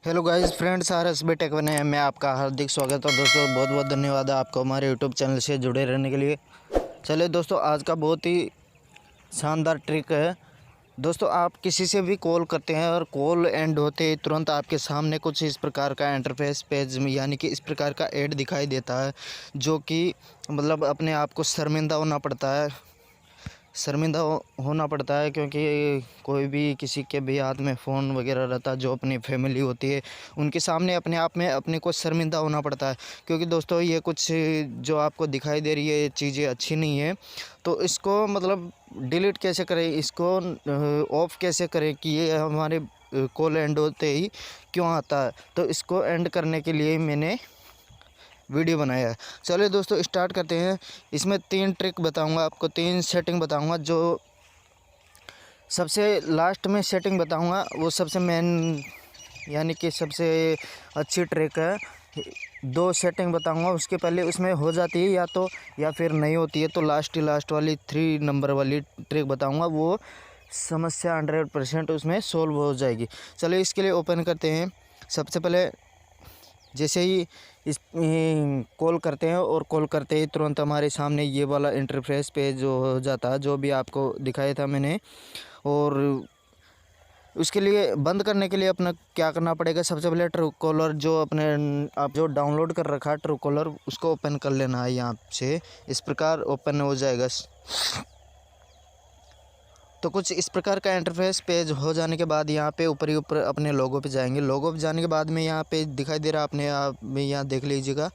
Hello guys friends, RSB tech में मैं आपका हार्दिक स्वागत है। दोस्तों बहुत बहुत धन्यवाद है आपको हमारे यूट्यूब चैनल से जुड़े रहने के लिए। चलिए दोस्तों, आज का बहुत ही शानदार ट्रिक है। दोस्तों, आप किसी से भी कॉल करते हैं और कॉल एंड होते ही तुरंत आपके सामने कुछ इस प्रकार का इंटरफेस पेज यानी कि इस प्रकार का ऐड दिखाई देता है, जो कि मतलब अपने आप को शर्मिंदा होना पड़ता है, क्योंकि कोई भी किसी के भी हाथ में फ़ोन वगैरह रहता है, जो अपनी फैमिली होती है उनके सामने अपने आप में अपने को शर्मिंदा होना पड़ता है। क्योंकि दोस्तों, ये कुछ जो आपको दिखाई दे रही है ये चीज़ें अच्छी नहीं है। तो इसको मतलब डिलीट कैसे करें, इसको ऑफ़ कैसे करें कि ये हमारे कॉल एंड होते ही क्यों आता है। तो इसको एंड करने के लिए मैंने वीडियो बनाया है। चलिए दोस्तों, स्टार्ट करते हैं। इसमें 3 ट्रिक बताऊंगा आपको, 3 सेटिंग बताऊंगा। जो सबसे लास्ट में सेटिंग बताऊंगा वो सबसे मेन यानी कि सबसे अच्छी ट्रिक है। 2 सेटिंग बताऊंगा, उसके पहले उसमें हो जाती है या फिर नहीं होती है, तो लास्ट वाली 3 नंबर वाली ट्रिक बताऊंगा। वो समस्या 100% उसमें सोल्व हो जाएगी। चलिए इसके लिए ओपन करते हैं। सबसे पहले जैसे ही इस कॉल करते हैं और कॉल करते ही तुरंत हमारे सामने ये वाला इंटरफेस पेज जो हो जाता है, जो भी आपको दिखाया था मैंने। और उसके लिए बंद करने के लिए अपना क्या करना पड़ेगा, सबसे पहले ट्रू कॉलर जो अपने आप जो डाउनलोड कर रखा है ट्रू कॉलर, उसको ओपन कर लेना है। यहाँ से इस प्रकार ओपन हो जाएगा। तो कुछ इस प्रकार का इंटरफेस पेज हो जाने के बाद यहाँ पे ऊपर ही ऊपर अपने लोगो पे जाएंगे। लोगो पे जाने के बाद में यहाँ पे दिखाई दे रहा है, अपने आप में यहाँ देख लीजिएगा,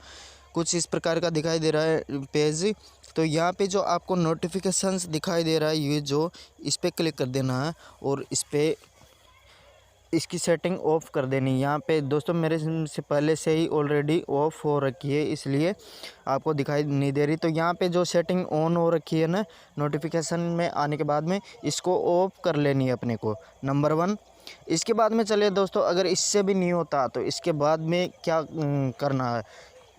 कुछ इस प्रकार का दिखाई दे रहा है पेज। तो यहाँ पे जो आपको नोटिफिकेशंस दिखाई दे रहा है, ये जो इस पर क्लिक कर देना है और इस पर इसकी सेटिंग ऑफ़ कर देनी है। यहाँ पे दोस्तों मेरे से पहले से ही ऑलरेडी ऑफ़ हो रखी है, इसलिए आपको दिखाई नहीं दे रही। तो यहाँ पे जो सेटिंग ऑन हो रखी है ना, नोटिफिकेशन में आने के बाद में इसको ऑफ़ कर लेनी है अपने को, नंबर 1। इसके बाद में चलिए दोस्तों, अगर इससे भी नहीं होता तो इसके बाद में क्या करना है,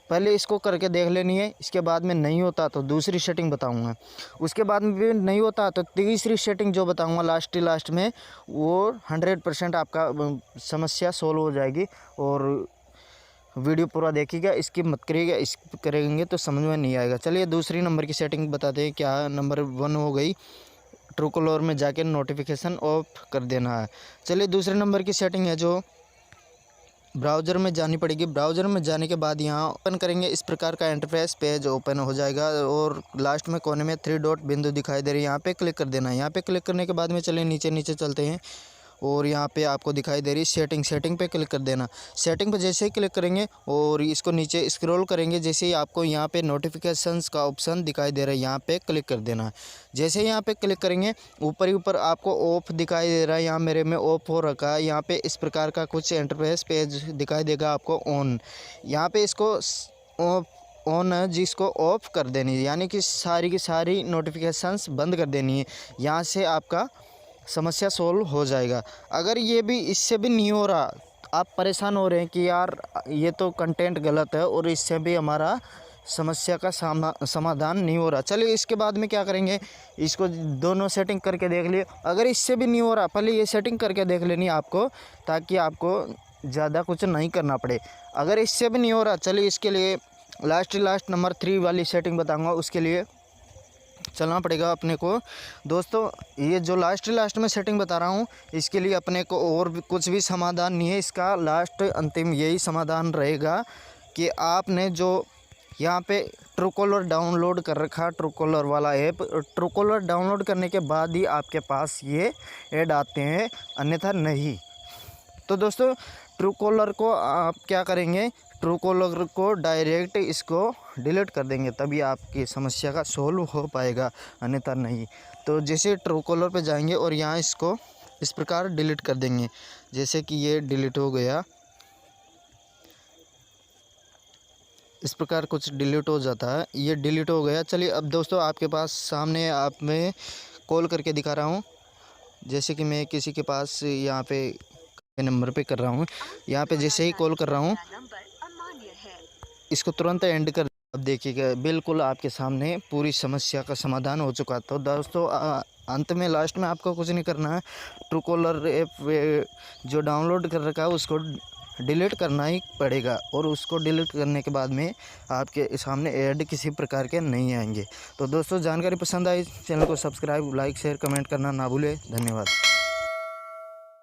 पहले इसको करके देख लेनी है। इसके बाद में नहीं होता तो दूसरी सेटिंग बताऊंगा। उसके बाद में भी नहीं होता तो तीसरी सेटिंग जो बताऊंगा लास्ट में, वो 100% आपका समस्या सोल्व हो जाएगी। और वीडियो पूरा देखिएगा, स्किप मत करिएगा, स्किप करेंगे तो समझ में नहीं आएगा। चलिए दूसरी नंबर की सेटिंग बताते हैं। क्या नंबर 1 हो गई, ट्रू कॉलर में जाके नोटिफिकेशन ऑफ कर देना है। चलिए दूसरे नंबर की सेटिंग है जो ब्राउज़र में जानी पड़ेगी। ब्राउज़र में जाने के बाद यहाँ ओपन करेंगे, इस प्रकार का इंटरफेस पेज ओपन हो जाएगा और लास्ट में कोने में 3 डॉट बिंदु दिखाई दे रही है, यहाँ पे क्लिक कर देना है। यहाँ पे क्लिक करने के बाद में चलिए नीचे चलते हैं और यहाँ पे आपको दिखाई दे रही है सेटिंग पे क्लिक कर देना। सेटिंग पे जैसे ही क्लिक करेंगे और इसको नीचे स्क्रॉल करेंगे, जैसे ही आपको यहाँ पे नोटिफिकेशंस का ऑप्शन दिखाई दे रहा है, यहाँ पे क्लिक कर देना है। जैसे ही यहाँ पे क्लिक करेंगे, ऊपर ही ऊपर आपको ऑफ दिखाई दे रहा है, यहाँ मेरे में ऑफ हो रखा है। यहाँ पे इस प्रकार का कुछ इंटरफेस पेज दिखाई देगा आपको ऑन। यहाँ पे इसको ऑन है जिसको ऑफ कर देनी है, यानी कि सारी की सारी नोटिफिकेशंस बंद कर देनी है। यहाँ से आपका समस्या सोल्व हो जाएगा। अगर ये भी इससे भी नहीं हो रहा, आप परेशान हो रहे हैं कि यार ये तो कंटेंट गलत है और इससे भी हमारा समस्या का समाधान नहीं हो रहा, चलिए इसके बाद में क्या करेंगे, इसको दोनों सेटिंग करके देख लिए। अगर इससे भी नहीं हो रहा, पहले ये सेटिंग करके देख लेनी आपको, ताकि आपको ज़्यादा कुछ नहीं करना पड़े। अगर इससे भी नहीं हो रहा, चलिए इसके लिए लास्ट नंबर 3 वाली सेटिंग बताऊँगा। उसके लिए चलना पड़ेगा अपने को। दोस्तों, ये जो लास्ट में सेटिंग बता रहा हूँ, इसके लिए अपने को और भी कुछ भी समाधान नहीं है। इसका लास्ट अंतिम यही समाधान रहेगा कि आपने जो यहाँ पे ट्रू कॉलर डाउनलोड कर रखा, ट्रू कॉलर वाला ऐप, ट्रू कॉलर डाउनलोड करने के बाद ही आपके पास ये ऐड आते हैं, अन्यथा नहीं। तो दोस्तों, ट्रू कॉलर को आप क्या करेंगे, ट्रू कॉलर को डायरेक्ट इसको डिलीट कर देंगे, तभी आपकी समस्या का सोल्व हो पाएगा, अन्यथा नहीं। तो जैसे ट्रू कॉलर पे जाएंगे और यहाँ इसको इस प्रकार डिलीट कर देंगे, जैसे कि ये डिलीट हो गया, इस प्रकार कुछ डिलीट हो जाता है, ये डिलीट हो गया। चलिए अब दोस्तों, आपके पास सामने आप मैं कॉल करके दिखा रहा हूँ। जैसे कि मैं किसी के पास यहाँ पे नंबर पे कर रहा हूँ, यहाँ पे जैसे ही कॉल कर रहा हूँ, इसको तुरंत एंड कर। अब देखिएगा, बिल्कुल आपके सामने पूरी समस्या का समाधान हो चुका। तो दोस्तों, अंत में लास्ट में आपको कुछ नहीं करना है, ट्रू कॉलर ऐप जो डाउनलोड कर रखा है उसको डिलीट करना ही पड़ेगा और उसको डिलीट करने के बाद में आपके सामने ऐड किसी प्रकार के नहीं आएंगे। तो दोस्तों जानकारी पसंद आई, चैनल को सब्सक्राइब, लाइक, शेयर, कमेंट करना ना भूलें। धन्यवाद।